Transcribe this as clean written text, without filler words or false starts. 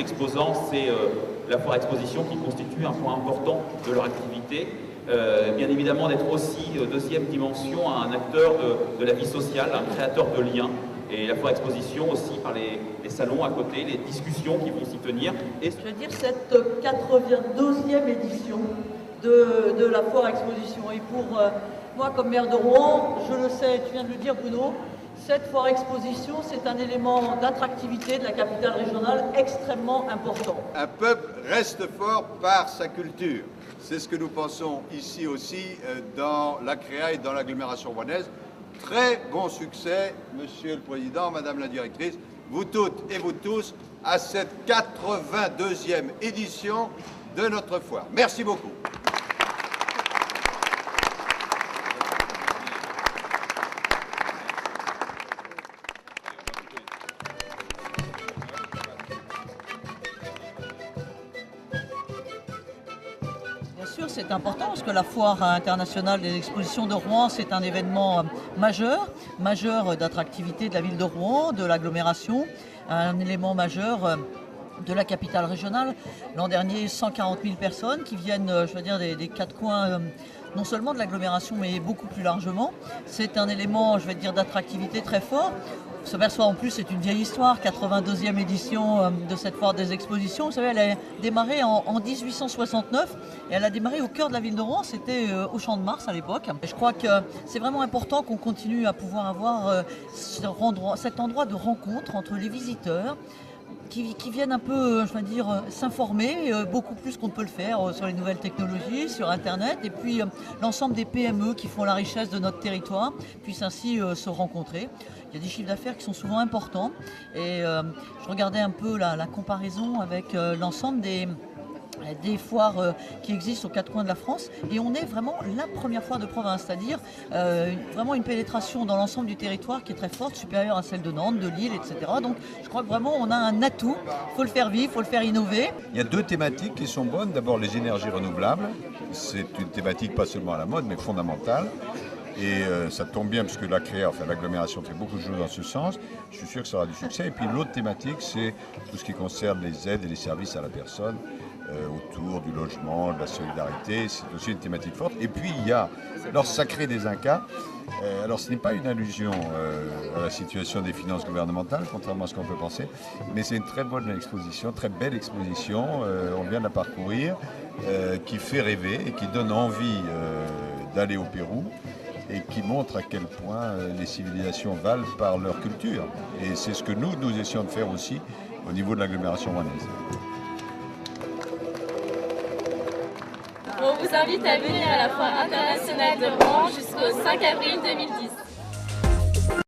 exposants, c'est la foire exposition qui constitue un point important de leur activité. Bien évidemment d'être aussi, deuxième dimension, un acteur de la vie sociale, un créateur de liens. Et la foire exposition aussi par les salons à côté, les discussions qui vont s'y tenir. Et je veux dire, cette 82e édition de la foire exposition. Et pour moi, comme maire de Rouen, je le sais, tu viens de le dire Bruno, cette foire exposition, c'est un élément d'attractivité de la capitale régionale extrêmement important. Un peuple reste fort par sa culture. C'est ce que nous pensons ici aussi dans la CREA et dans l'agglomération rouennaise. Très bon succès, Monsieur le Président, Madame la Directrice, vous toutes et vous tous, à cette 82e édition de notre foire. Merci beaucoup. Bien sûr, c'est important parce que la foire internationale des expositions de Rouen, c'est un événement majeur d'attractivité de la ville de Rouen, de l'agglomération, un élément majeur de la capitale régionale. L'an dernier, 140 000 personnes qui viennent, je veux dire, des quatre coins, non seulement de l'agglomération, mais beaucoup plus largement. C'est un élément, je vais dire, d'attractivité très fort. On s'aperçoit en plus, c'est une vieille histoire, 82e édition de cette foire des expositions. Vous savez, elle a démarré en 1869 et elle a démarré au cœur de la ville de Rouen, c'était au Champ de Mars à l'époque. Et je crois que c'est vraiment important qu'on continue à pouvoir avoir cet endroit de rencontre entre les visiteurs, qui viennent un peu, je veux dire, s'informer, beaucoup plus qu'on peut le faire sur les nouvelles technologies, sur Internet, et puis l'ensemble des PME qui font la richesse de notre territoire puissent ainsi se rencontrer. Il y a des chiffres d'affaires qui sont souvent importants, et je regardais un peu la comparaison avec l'ensemble des foires qui existent aux quatre coins de la France, et on est vraiment la première foire de province, c'est-à-dire vraiment une pénétration dans l'ensemble du territoire qui est très forte, supérieure à celle de Nantes, de Lille, etc. Donc je crois que vraiment on a un atout, il faut le faire vivre, il faut le faire innover. Il y a deux thématiques qui sont bonnes. D'abord les énergies renouvelables, c'est une thématique pas seulement à la mode mais fondamentale. Et ça tombe bien parce que la CREA, enfin l'agglomération fait beaucoup de choses dans ce sens. Je suis sûr que ça aura du succès. Et puis l'autre thématique, c'est tout ce qui concerne les aides et les services à la personne autour du logement, de la solidarité. C'est aussi une thématique forte. Et puis il y a, alors ça crée des incas. Alors ce n'est pas une allusion à la situation des finances gouvernementales, contrairement à ce qu'on peut penser, mais c'est une très bonne exposition, très belle exposition. On vient de la parcourir, qui fait rêver et qui donne envie d'aller au Pérou, et qui montre à quel point les civilisations valent par leur culture. Et c'est ce que nous essayons de faire aussi au niveau de l'agglomération rouennaise. On vous invite à venir à la foire internationale de Rouen jusqu'au 5 avril 2010.